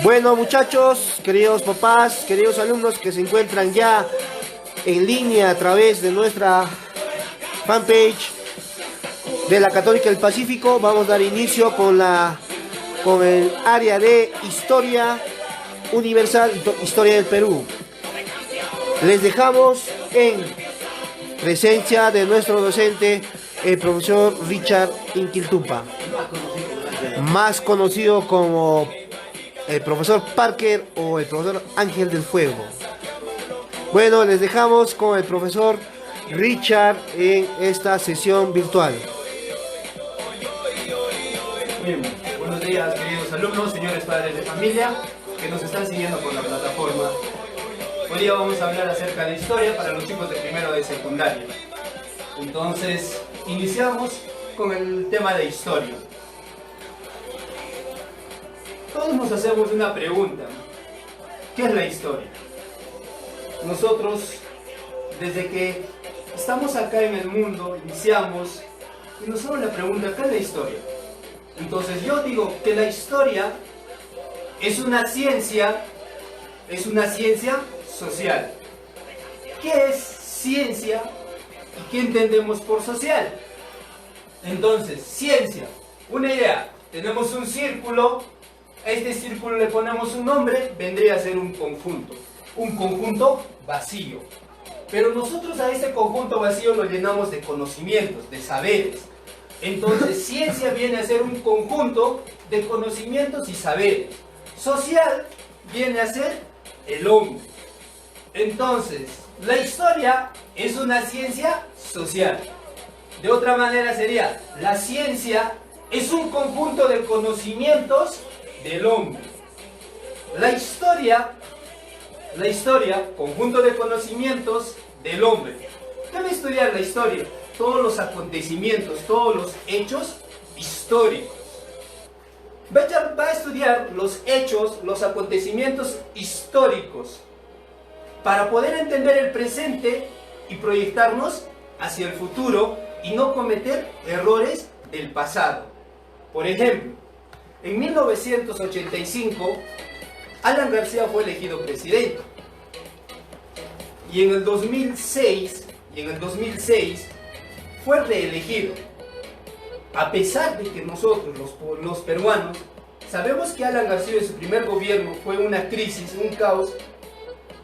Bueno, muchachos, queridos papás, queridos alumnos que se encuentran ya en línea a través de nuestra fanpage de la Católica del Pacífico, vamos a dar inicio con el área de Historia Universal, Historia del Perú. Les dejamos en presencia de nuestro docente, el profesor Richard Inquiltupa, más conocido como el profesor Parker o el profesor Ángel del Fuego. Bueno, les dejamos con el profesor Richard en esta sesión virtual. Bien, buenos días queridos alumnos, señores padres de familia que nos están siguiendo por la plataforma. Hoy día vamos a hablar acerca de historia para los chicos de primero de secundaria. Entonces, iniciamos con el tema de historia. Todos nos hacemos una pregunta: ¿qué es la historia? Nosotros, desde que estamos acá en el mundo, iniciamos y nos hacemos la pregunta: ¿qué es la historia? Entonces yo digo que la historia es una ciencia social. ¿Qué es ciencia y qué entendemos por social? Entonces, ciencia, una idea, tenemos un círculo, a este círculo le ponemos un nombre, vendría a ser un conjunto vacío. Pero nosotros a este conjunto vacío lo llenamos de conocimientos, de saberes. Entonces, ciencia viene a ser un conjunto de conocimientos y saberes. Social viene a ser el hombre. Entonces, la historia es una ciencia social. De otra manera sería, la ciencia es un conjunto de conocimientos del hombre. La historia, conjunto de conocimientos del hombre. ¿Qué va a estudiar la historia? Todos los acontecimientos, todos los hechos históricos. Va a estudiar los hechos, los acontecimientos históricos para poder entender el presente y proyectarnos hacia el futuro y no cometer errores del pasado. Por ejemplo, en 1985, Alan García fue elegido presidente. Y en el 2006 fue reelegido. A pesar de que nosotros, los peruanos, sabemos que Alan García en su primer gobierno fue una crisis, un caos,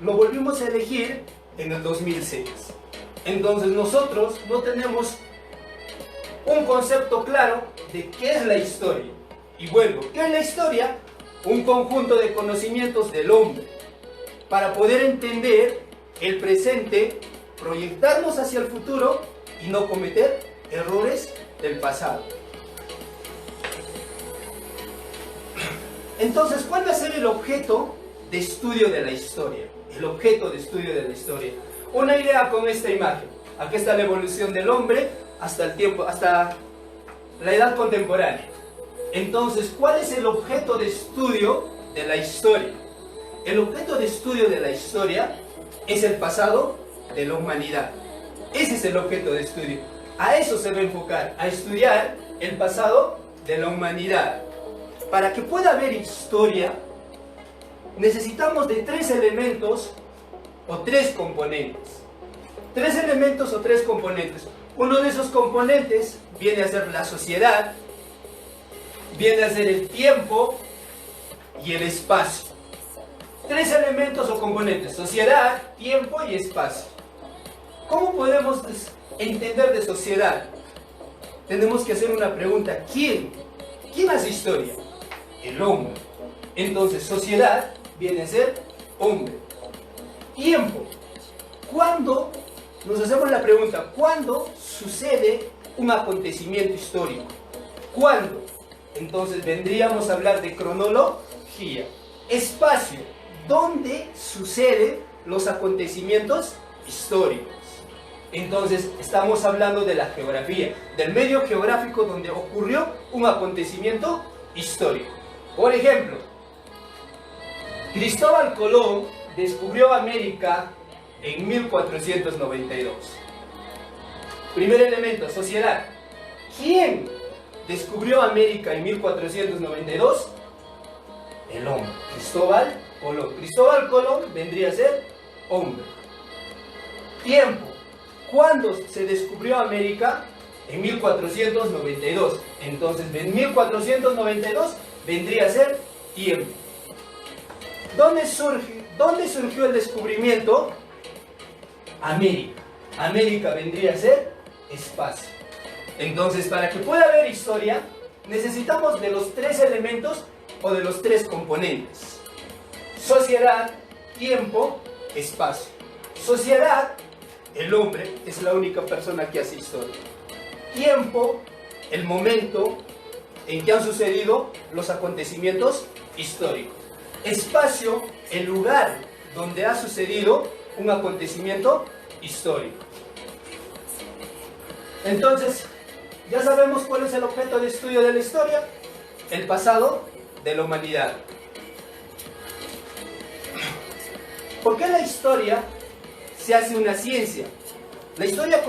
lo volvimos a elegir en el 2006. Entonces nosotros no tenemos un concepto claro de qué es la historia. Y vuelvo, ¿qué es la historia? Un conjunto de conocimientos del hombre para poder entender el presente, proyectarnos hacia el futuro y no cometer errores del pasado. Entonces, ¿cuál va a ser el objeto de estudio de la historia? El objeto de estudio de la historia. Una idea con esta imagen. Aquí está la evolución del hombre hasta la edad contemporánea. Entonces, ¿cuál es el objeto de estudio de la historia? El objeto de estudio de la historia es el pasado de la humanidad. Ese es el objeto de estudio. A eso se va a enfocar, a estudiar el pasado de la humanidad. Para que pueda haber historia, necesitamos de tres elementos o tres componentes. Tres elementos o tres componentes. Uno de esos componentes viene a ser la sociedad, viene a ser el tiempo y el espacio. Tres elementos o componentes: sociedad, tiempo y espacio. ¿Cómo podemos entender de sociedad? Tenemos que hacer una pregunta: ¿quién hace historia? El hombre. Entonces, sociedad viene a ser hombre. Tiempo. ¿Cuándo? Nos hacemos la pregunta: ¿cuándo sucede un acontecimiento histórico? ¿Cuándo? Entonces vendríamos a hablar de cronología. Espacio. ¿Dónde suceden los acontecimientos históricos? Entonces estamos hablando de la geografía, del medio geográfico donde ocurrió un acontecimiento histórico. Por ejemplo, Cristóbal Colón descubrió América en 1492. Primer elemento, sociedad. ¿Quién descubrió América en 1492? el hombre. Cristóbal Colón. Cristóbal Colón vendría a ser hombre. Tiempo. ¿Cuándo se descubrió América? En 1492. Entonces, en 1492 vendría a ser tiempo. ¿Dónde surgió el descubrimiento? América. América vendría a ser espacio. Entonces, para que pueda haber historia, necesitamos de los tres elementos o de los tres componentes. Sociedad, tiempo, espacio. Sociedad, el hombre es la única persona que hace historia. Tiempo, el momento en que han sucedido los acontecimientos históricos. Espacio, el lugar donde ha sucedido un acontecimiento histórico. Entonces, ya sabemos cuál es el objeto de estudio de la historia: el pasado de la humanidad. ¿Por qué la historia se hace una ciencia? La historia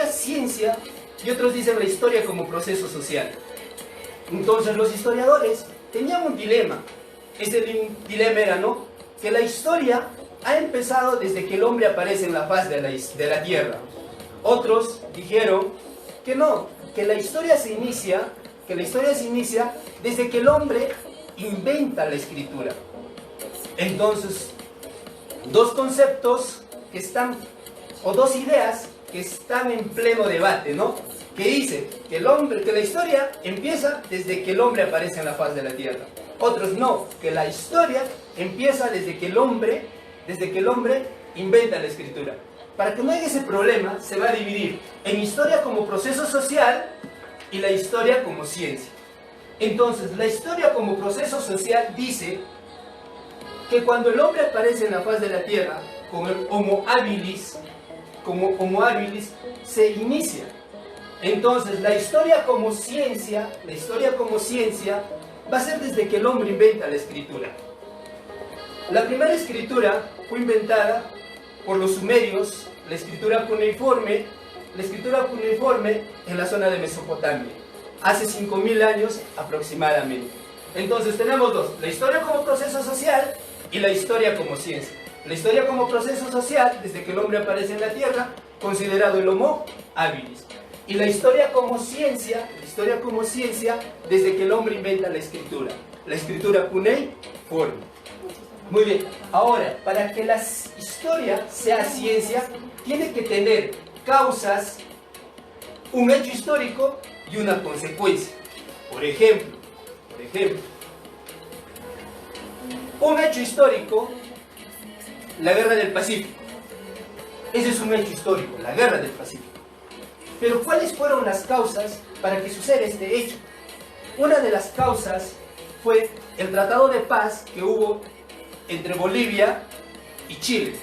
es ciencia, y otros dicen la historia como proceso social. Entonces los historiadores tenían un dilema. Ese dilema era, ¿no?, que la historia ha empezado desde que el hombre aparece en la faz de la tierra. Otros dijeron que no, que la historia se inicia desde que el hombre inventa la escritura. Entonces, dos conceptos que están, o dos ideas que están en pleno debate, ¿no? Que dice que la historia empieza desde que el hombre aparece en la faz de la tierra. Otros no, que la historia empieza desde que el hombre inventa la escritura. Para que no haya ese problema, se va a dividir en historia como proceso social y la historia como ciencia. Entonces, la historia como proceso social dice que cuando el hombre aparece en la faz de la tierra, con el Homo habilis, se inicia. Entonces, la historia como ciencia va a ser desde que el hombre inventa la escritura. La primera escritura fue inventada por los sumerios, la escritura cuneiforme en la zona de Mesopotamia, hace 5000 años aproximadamente. Entonces tenemos dos: la historia como proceso social y la historia como ciencia. La historia como proceso social, desde que el hombre aparece en la tierra, considerado el Homo habilis. Y la historia como ciencia, desde que el hombre inventa la escritura cuneiforme. Muy bien, ahora, para que la historia sea ciencia, tiene que tener causas, un hecho histórico y una consecuencia. Por ejemplo, un hecho histórico, la Guerra del Pacífico. Ese es un hecho histórico, la Guerra del Pacífico. Pero ¿cuáles fueron las causas para que suceda este hecho? Una de las causas fue el tratado de paz que hubo entre Bolivia y Chile.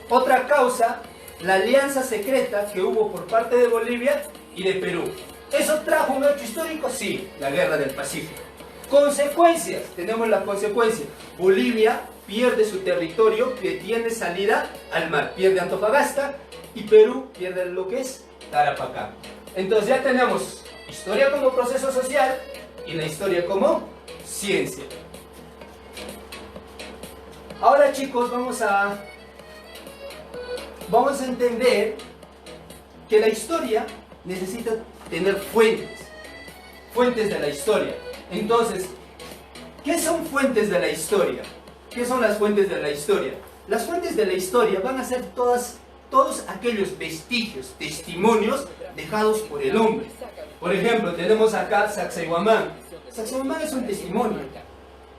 Otra causa, la alianza secreta que hubo por parte de Bolivia y de Perú. ¿Eso trajo un hecho histórico? Sí, la Guerra del Pacífico. Consecuencias, tenemos la consecuencia: Bolivia pierde su territorio, que tiene salida al mar, pierde Antofagasta, y Perú pierde lo que es Tarapacá. Entonces ya tenemos historia como proceso social y la historia como ciencia. Ahora, chicos, vamos a entender que la historia necesita tener fuentes de la historia. Entonces, ¿qué son fuentes de la historia? ¿Qué son las fuentes de la historia? Las fuentes de la historia van a ser todos aquellos vestigios, testimonios dejados por el hombre. Por ejemplo, tenemos acá Sacsayhuamán. Sacsayhuamán es un testimonio.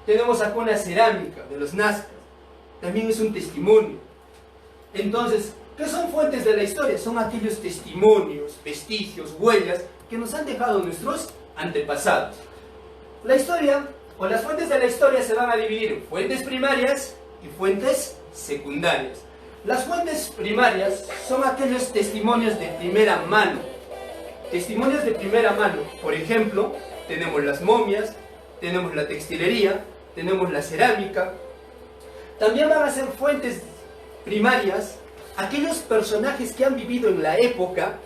Tenemos acá una cerámica de los nazcas. También es un testimonio. Entonces, ¿qué son fuentes de la historia? Son aquellos testimonios, vestigios, huellas que nos han dejado nuestros antepasados. La historia, o las fuentes de la historia, se van a dividir en fuentes primarias y fuentes secundarias. Las fuentes primarias son aquellos testimonios de primera mano. Testimonios de primera mano. Por ejemplo, tenemos las momias, tenemos la textilería, tenemos la cerámica. También van a ser fuentes primarias aquellos personajes que han vivido en la época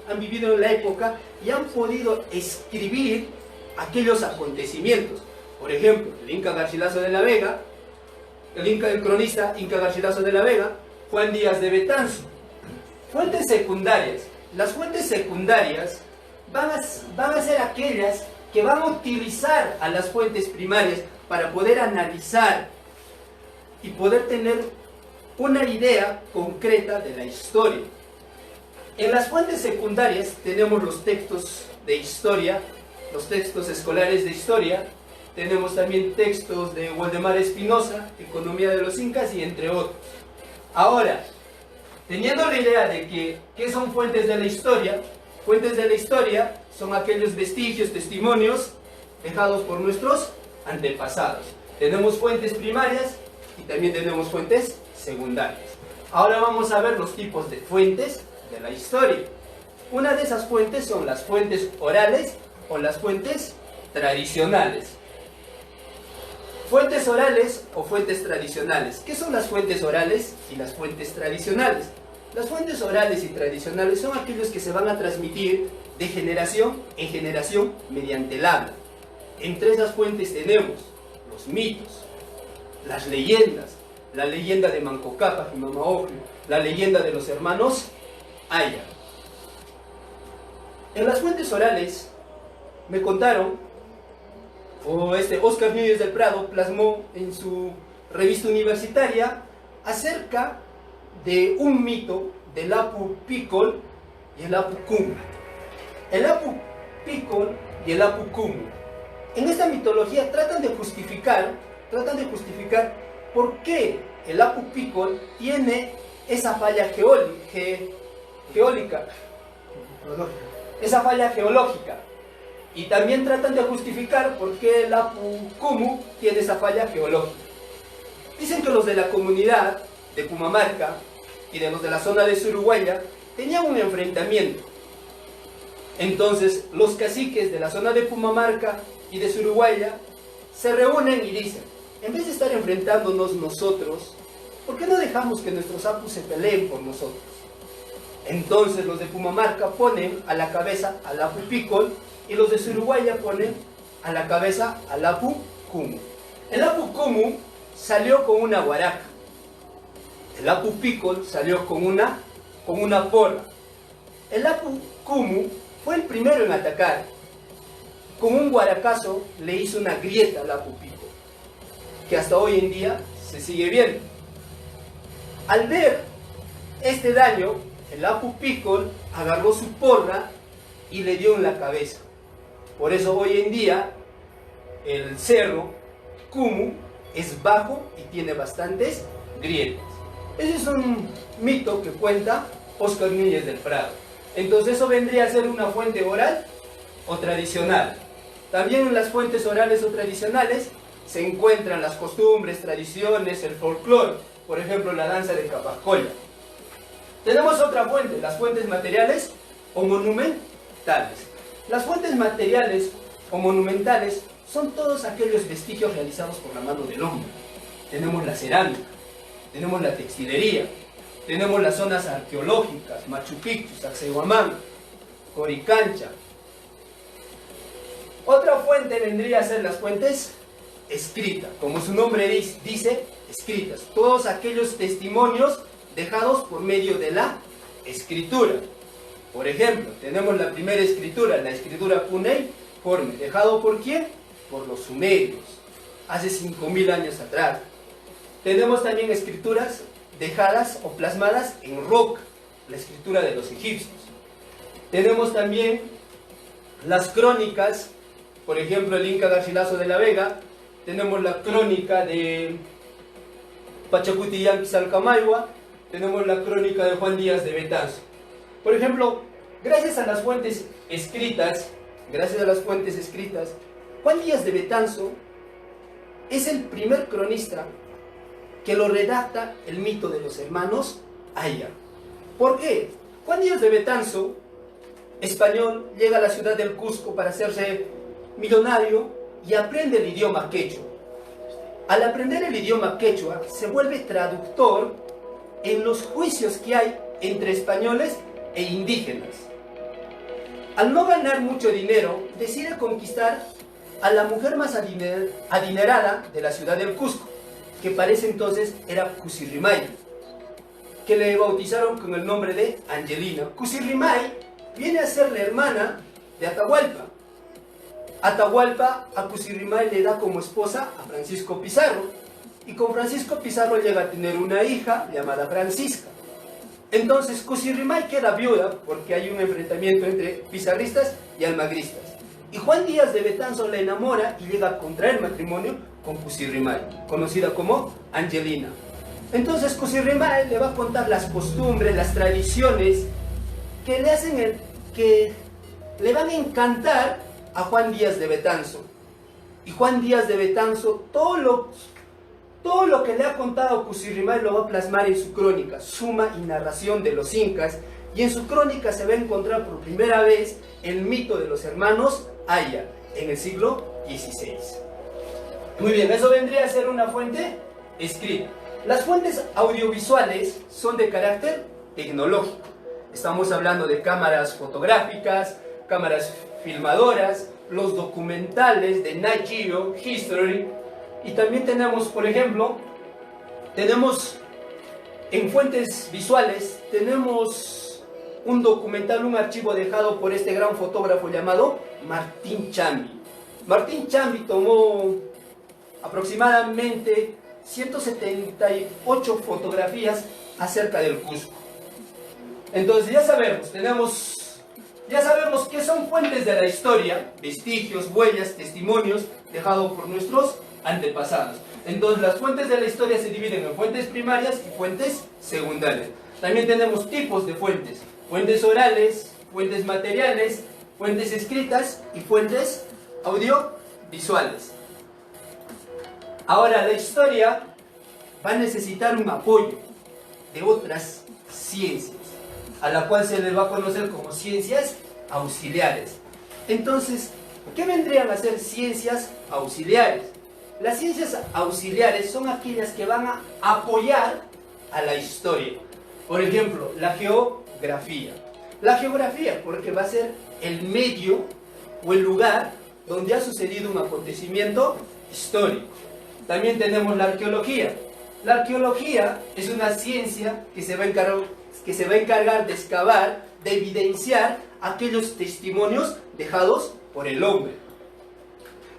y han podido escribir aquellos acontecimientos. Por ejemplo, el Inca Garcilaso de la Vega, el cronista Inca Garcilaso de la Vega, Juan Díaz de Betanzo. Fuentes secundarias. Las fuentes secundarias van a ser aquellas que van a utilizar a las fuentes primarias para poder analizar y poder tener una idea concreta de la historia. En las fuentes secundarias tenemos los textos de historia, los textos escolares de historia, tenemos también textos de Waldemar Espinosa, Economía de los Incas y entre otros. Ahora, teniendo la idea de ¿qué son fuentes de la historia? Fuentes de la historia son aquellos vestigios, testimonios dejados por nuestros antepasados. Tenemos fuentes primarias y también tenemos fuentes secundarias. Ahora vamos a ver los tipos de fuentes de la historia. Una de esas fuentes son las fuentes orales o las fuentes tradicionales. Fuentes orales o fuentes tradicionales. ¿Qué son las fuentes orales y las fuentes tradicionales? Las fuentes orales y tradicionales son aquellos que se van a transmitir de generación en generación mediante el habla. Entre esas fuentes tenemos los mitos, las leyendas, la leyenda de Manco Cápac y Mama Ocllo, la leyenda de los hermanos Aya. En las fuentes orales me contaron, Óscar Núñez del Prado plasmó en su revista universitaria acerca de un mito del Apu Pikol y el Apu Kumu. El Apu Pikol y el Apu Kumu. En esta mitología tratan de justificar por qué el Apu Pikol tiene esa falla geológica, esa falla geológica. Y también tratan de justificar por qué el Apu Kumu tiene esa falla geológica. Dicen que los de la comunidad de Pumamarca y de los de la zona de Suruhuaya tenían un enfrentamiento. Entonces los caciques de la zona de Pumamarca y de Suruhuaya se reúnen y dicen: en vez de estar enfrentándonos nosotros, ¿por qué no dejamos que nuestros apus se peleen por nosotros? Entonces los de Pumamarca ponen a la cabeza al Apu Pikol y los de Suruhuaya ponen a la cabeza al Apu Kumu. El Apu Kumu salió con una guaraca. El Apu Pikol salió con una porra. El Apu Kumu fue el primero en atacar. Con un guaracazo le hizo una grieta al Apu Pikol, que hasta hoy en día se sigue viendo. Al ver este daño, el Apu Pikol agarró su porra y le dio en la cabeza. Por eso hoy en día el cerro Kumu es bajo y tiene bastantes grietas. Ese es un mito que cuenta Óscar Núñez del Prado. Entonces eso vendría a ser una fuente oral o tradicional. También en las fuentes orales o tradicionales se encuentran las costumbres, tradiciones, el folclore. Por ejemplo, la danza de Capacoya. Tenemos otra fuente, las fuentes materiales o monumentales. Las fuentes materiales o monumentales son todos aquellos vestigios realizados por la mano del hombre. Tenemos la cerámica, tenemos la textilería, tenemos las zonas arqueológicas, Machu Picchu, Sacsayhuamán, Coricancha. Otra fuente vendría a ser las fuentes escritas, como su nombre dice, escritas. Todos aquellos testimonios dejados por medio de la escritura. Por ejemplo, tenemos la primera escritura, la escritura cuneiforme. ¿Dejado por quién? Por los sumerios, hace 5000 años atrás. Tenemos también escrituras dejadas o plasmadas en roca, la escritura de los egipcios. Tenemos también las crónicas, por ejemplo, el Inca Garcilaso de la Vega. Tenemos la crónica de Pachacuti Yanqui Salcamayhua. Tenemos la crónica de Juan Díaz de Betanzo. Por ejemplo, gracias a las fuentes escritas, Juan Díaz de Betanzo es el primer cronista que lo redacta el mito de los hermanos Aya. ¿Por qué? Juan Díaz de Betanzo, español, llega a la ciudad del Cusco para hacerse millonario y aprende el idioma quechua. Al aprender el idioma quechua, se vuelve traductor en los juicios que hay entre españoles e indígenas. Al no ganar mucho dinero, decide conquistar a la mujer más adinerada de la ciudad del Cusco, que para ese entonces era Cusirrimay, que le bautizaron con el nombre de Angelina. Cusirrimay viene a ser la hermana de Atahualpa. Atahualpa a Cusirrimay le da como esposa a Francisco Pizarro, y con Francisco Pizarro llega a tener una hija llamada Francisca. Entonces Cusirrimay queda viuda porque hay un enfrentamiento entre pizarristas y almagristas. Y Juan Díaz de Betanzo la enamora y llega a contraer matrimonio con Cusirrimay, conocida como Angelina. Entonces Cusirrimay le va a contar las costumbres, las tradiciones que le van a encantar a Juan Díaz de Betanzo. Y Juan Díaz de Betanzo, todo lo que le ha contado Cusirrimay lo va a plasmar en su crónica, Suma y Narración de los Incas, y en su crónica se va a encontrar por primera vez el mito de los hermanos Aya, en el siglo XVI. Muy bien, eso vendría a ser una fuente escrita. Las fuentes audiovisuales son de carácter tecnológico. Estamos hablando de cámaras fotográficas, cámaras filmadoras, los documentales de Nat Geo, History, y también tenemos, por ejemplo, en fuentes visuales, tenemos un documental, un archivo dejado por este gran fotógrafo llamado Martín Chambi. Martín Chambi tomó aproximadamente 178 fotografías acerca del Cusco. Entonces ya sabemos qué son fuentes de la historia, vestigios, huellas, testimonios dejados por nuestros antepasados. Entonces las fuentes de la historia se dividen en fuentes primarias y fuentes secundarias. También tenemos tipos de fuentes: fuentes orales, fuentes materiales, fuentes escritas y fuentes audiovisuales. Ahora, la historia va a necesitar un apoyo de otras ciencias, a la cual se les va a conocer como ciencias auxiliares. Entonces, ¿qué vendrían a ser ciencias auxiliares? Las ciencias auxiliares son aquellas que van a apoyar a la historia. Por ejemplo, la geografía. La geografía, porque va a ser el medio o el lugar donde ha sucedido un acontecimiento histórico. También tenemos la arqueología. La arqueología es una ciencia que se va a encargar de excavar, de evidenciar aquellos testimonios dejados por el hombre.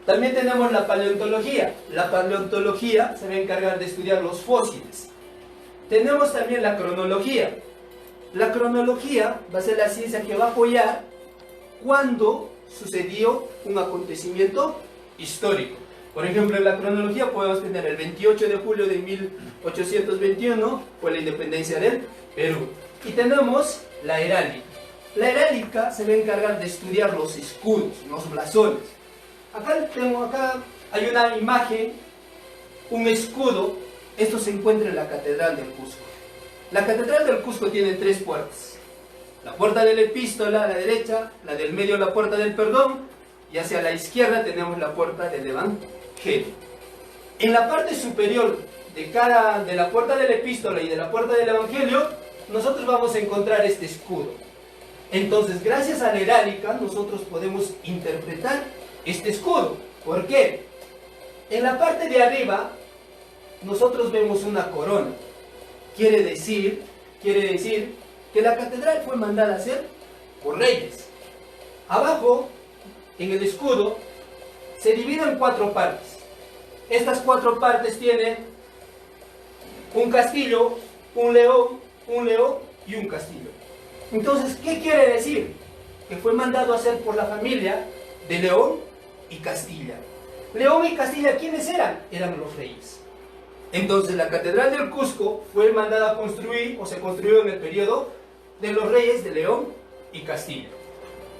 También tenemos la paleontología. La paleontología se va a encargar de estudiar los fósiles. Tenemos también la cronología. La cronología va a ser la ciencia que va a apoyar cuando sucedió un acontecimiento histórico. Por ejemplo, en la cronología podemos tener el 28 de julio de 1821, fue la independencia del Perú. Y tenemos la heráldica. La heráldica se va a encargar de estudiar los escudos, los blasones. Acá hay una imagen, un escudo. Esto se encuentra en la Catedral del Cusco. La Catedral del Cusco tiene 3 puertas. La puerta de la epístola a la derecha, la del medio la puerta del perdón, y hacia la izquierda tenemos la puerta del evangelio. En la parte superior de la puerta de la epístola y de la puerta del evangelio, nosotros vamos a encontrar este escudo. Entonces, gracias a la heráldica, nosotros podemos interpretar este escudo. ¿Por qué? En la parte de arriba, nosotros vemos una corona. Quiere decir que la catedral fue mandada a hacer por reyes. Abajo, en el escudo, se divide en 4 partes. Estas 4 partes tienen un castillo, un león y un castillo. Entonces, ¿qué quiere decir? Que fue mandado a hacer por la familia de León y Castilla. León y Castilla, ¿quiénes eran? Eran los reyes. Entonces, la Catedral del Cusco fue mandada a construir, o se construyó en el periodo de los reyes de León y Castilla.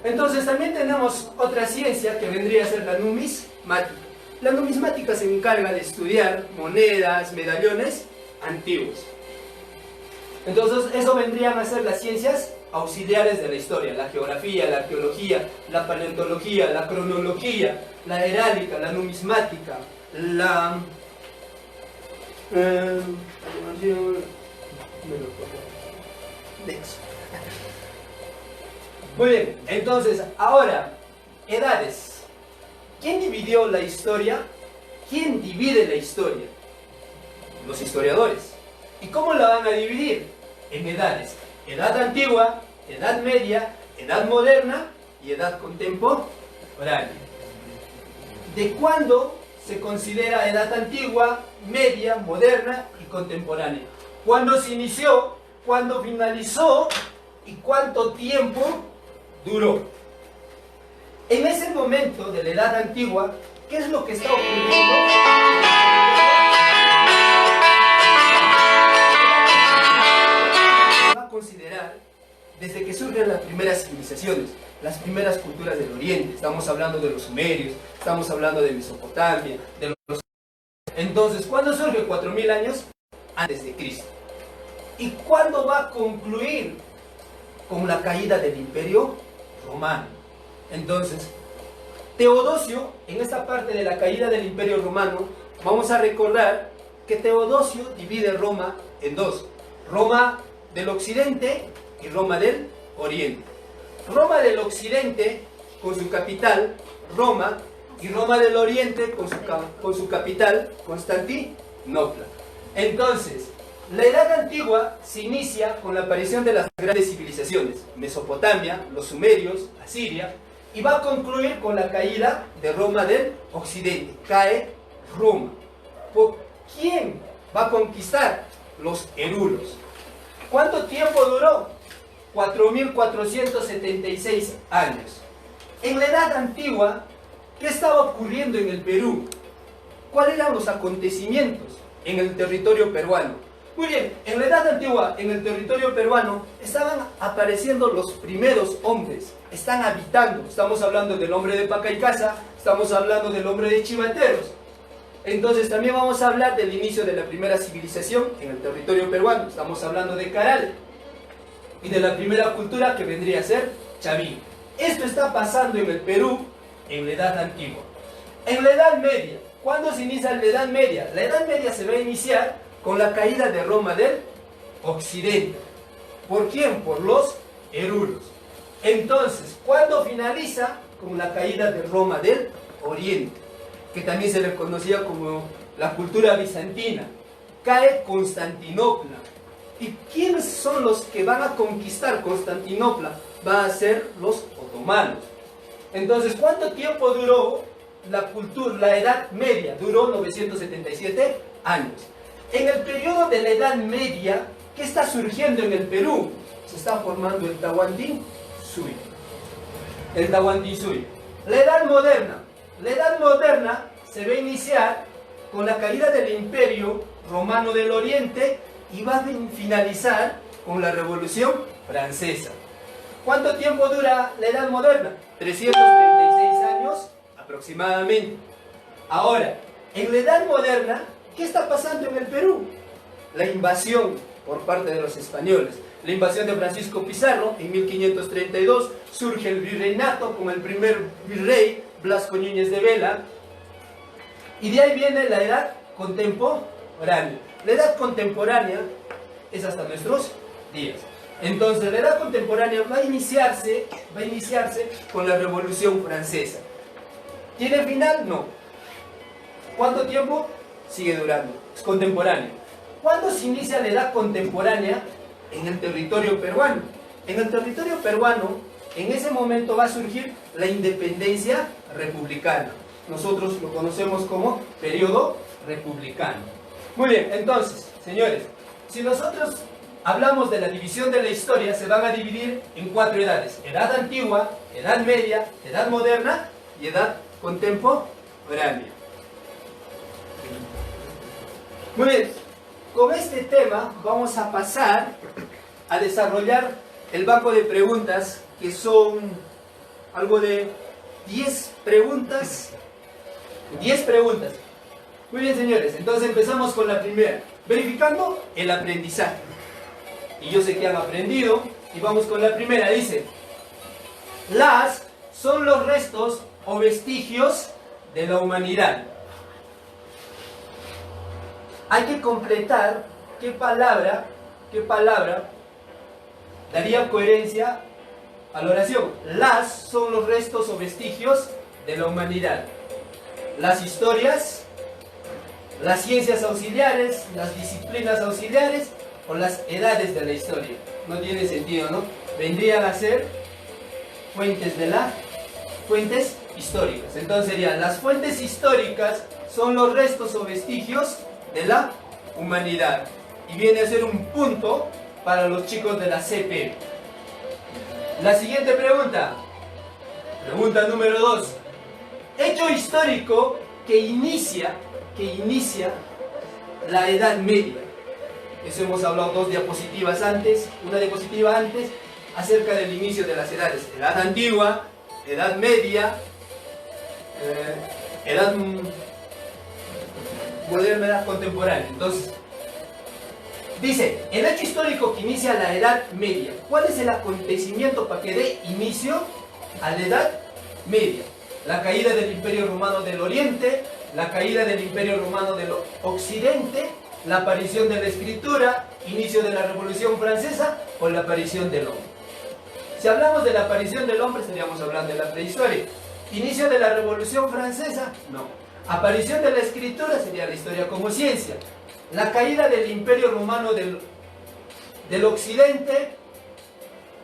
Entonces, también tenemos otra ciencia que vendría a ser la numismática. La numismática se encarga de estudiar monedas, medallones antiguos. Entonces, eso vendrían a ser las ciencias auxiliares de la historia: la geografía, la arqueología, la paleontología, la cronología, la heráldica, la numismática, la... Muy bien, entonces, ahora, edades. ¿Quién dividió la historia? ¿Quién divide la historia? Los historiadores. ¿Y cómo la van a dividir? En edades. Edad antigua, edad media, edad moderna y edad contemporánea. ¿De cuándo se considera edad antigua, media, moderna y contemporánea? ¿Cuándo se inició? ¿Cuándo finalizó? ¿Y cuánto tiempo duró? En ese momento de la edad antigua, ¿qué es lo que está ocurriendo? Va a considerar desde que surgen las primeras civilizaciones, las primeras culturas del Oriente. Estamos hablando de los sumerios, estamos hablando de Mesopotamia, de los... Entonces, ¿cuándo surge? 4000 años antes de Cristo. ¿Y cuándo va a concluir? Con la caída del Imperio Romano. Entonces, Teodosio, en esta parte de la caída del Imperio Romano, vamos a recordar que Teodosio divide Roma en dos: Roma del Occidente y Roma del Oriente. Roma del Occidente con su capital, Roma, y Roma del Oriente con su capital, Constantinopla. Entonces, la Edad Antigua se inicia con la aparición de las grandes civilizaciones, Mesopotamia, los sumerios, Asiria, y va a concluir con la caída de Roma del Occidente. Cae Roma. ¿Por quién va a conquistar? Los erulos. ¿Cuánto tiempo duró? 4476 años. En la Edad Antigua, ¿qué estaba ocurriendo en el Perú? ¿Cuáles eran los acontecimientos en el territorio peruano? Muy bien, en la Edad Antigua, en el territorio peruano, estaban apareciendo los primeros hombres, están habitando. Estamos hablando del hombre de Pacaycasa, estamos hablando del hombre de Chivateros. Entonces también vamos a hablar del inicio de la primera civilización en el territorio peruano. Estamos hablando de Caral y de la primera cultura que vendría a ser Chavín. Esto está pasando en el Perú en la Edad Antigua. En la Edad Media, ¿cuándo se inicia la Edad Media? La Edad Media se va a iniciar con la caída de Roma del Occidente. ¿Por quién? Por los erulos. Entonces, ¿cuándo finaliza? Con la caída de Roma del Oriente, que también se le conocía como la cultura bizantina. Cae Constantinopla. ¿Y quiénes son los que van a conquistar Constantinopla? Van a ser los otomanos. Entonces, ¿cuánto tiempo duró la Edad Media? Duró 977 años. En el periodo de la Edad Media, ¿qué está surgiendo en el Perú? Se está formando el Tahuantinsuyo. El Tahuantinsuyo. La Edad Moderna. La Edad Moderna se va a iniciar con la caída del Imperio Romano del Oriente y va a finalizar con la Revolución Francesa. ¿Cuánto tiempo dura la Edad Moderna? 336 años aproximadamente. Ahora, en la Edad Moderna, ¿qué está pasando en el Perú? La invasión por parte de los españoles. La invasión de Francisco Pizarro en 1532. Surge el virreinato con el primer virrey, Blasco Núñez de Vela. Y de ahí viene la edad contemporánea. La edad contemporánea es hasta nuestros días. Entonces, la edad contemporánea va a iniciarse con la Revolución Francesa. ¿Tiene final? No. ¿Cuánto tiempo? Sigue durando. Es contemporáneo. ¿Cuándo se inicia la edad contemporánea? En el territorio peruano. En el territorio peruano, en ese momento va a surgir la independencia republicana. Nosotros lo conocemos como periodo republicano. Muy bien, entonces, señores, si nosotros hablamos de la división de la historia, se van a dividir en 4 edades: edad antigua, edad media, edad moderna y edad contemporánea. Muy bien, con este tema vamos a pasar a desarrollar el banco de preguntas, que son algo de 10 preguntas. 10 preguntas. Muy bien, señores, entonces empezamos con la primera, verificando el aprendizaje. Y yo sé que han aprendido, y vamos con la primera. Dice: las son los restos o vestigios de la humanidad. Hay que completar qué palabra daría coherencia a la oración. Las son los restos o vestigios de la humanidad. las historias, las ciencias auxiliares, las disciplinas auxiliares o las edades de la historia. No tiene sentido, ¿no? Vendrían a ser fuentes históricas. Entonces serían las fuentes históricas son los restos o vestigios de la humanidad. Y viene a ser un punto para los chicos de la CP. La siguiente pregunta. Pregunta número 2. Hecho histórico que inicia la Edad Media. Eso hemos hablado una diapositiva antes, acerca del inicio de las edades. Edad Antigua, Edad Media, Edad Moderna, Edad Contemporánea. Entonces, dice, el hecho histórico que inicia la Edad Media. ¿Cuál es el acontecimiento para que dé inicio a la Edad Media? La caída del Imperio Romano del Oriente, la caída del Imperio Romano del Occidente, la aparición de la escritura, inicio de la Revolución Francesa o la aparición del hombre. Si hablamos de la aparición del hombre, estaríamos hablando de la prehistoria. Inicio de la Revolución Francesa, no. Aparición de la escritura sería la historia como ciencia. La caída del Imperio Romano del Occidente,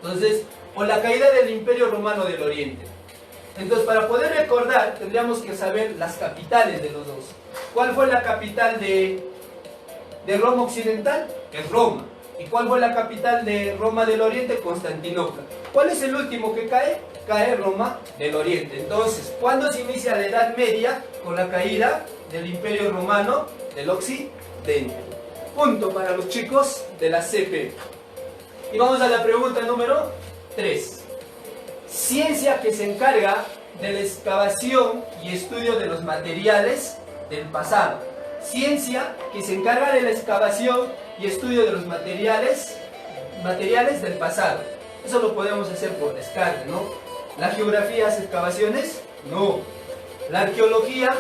entonces, o la caída del Imperio Romano del Oriente. Entonces, para poder recordar, tendríamos que saber las capitales de los dos. ¿Cuál fue la capital de Roma Occidental? Es Roma. ¿Y cuál fue la capital de Roma del Oriente? Constantinopla. ¿Cuál es el último que cae? Cae Roma del Oriente. Entonces, ¿cuándo se inicia la Edad Media? Con la caída del Imperio Romano del Occidente. Punto para los chicos de la CP. Y vamos a la pregunta número 3. Ciencia que se encarga de la excavación y estudio de los materiales del pasado. Ciencia que se encarga de la excavación y estudio de los materiales del pasado. Eso lo podemos hacer por descarte, ¿no? La geografía hace excavaciones, no. La arqueología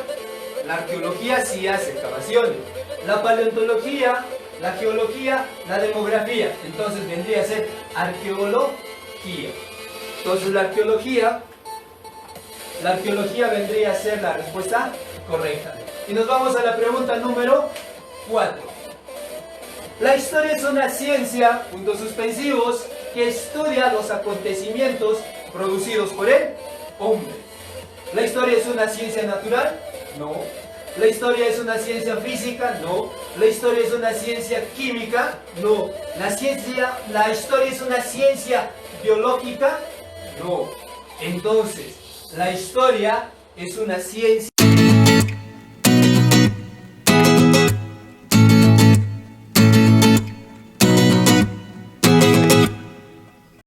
sí hace excavaciones. La paleontología, la geología, la demografía. Entonces vendría a ser arqueología. Entonces la arqueología vendría a ser la respuesta correcta. Y nos vamos a la pregunta número 4. La historia es una ciencia, puntos suspensivos, que estudia los acontecimientos producidos por el hombre. ¿La historia es una ciencia natural? No. ¿La historia es una ciencia física? No. ¿La historia es una ciencia química? No. ¿La historia es una ciencia biológica? No. Entonces, la historia es una ciencia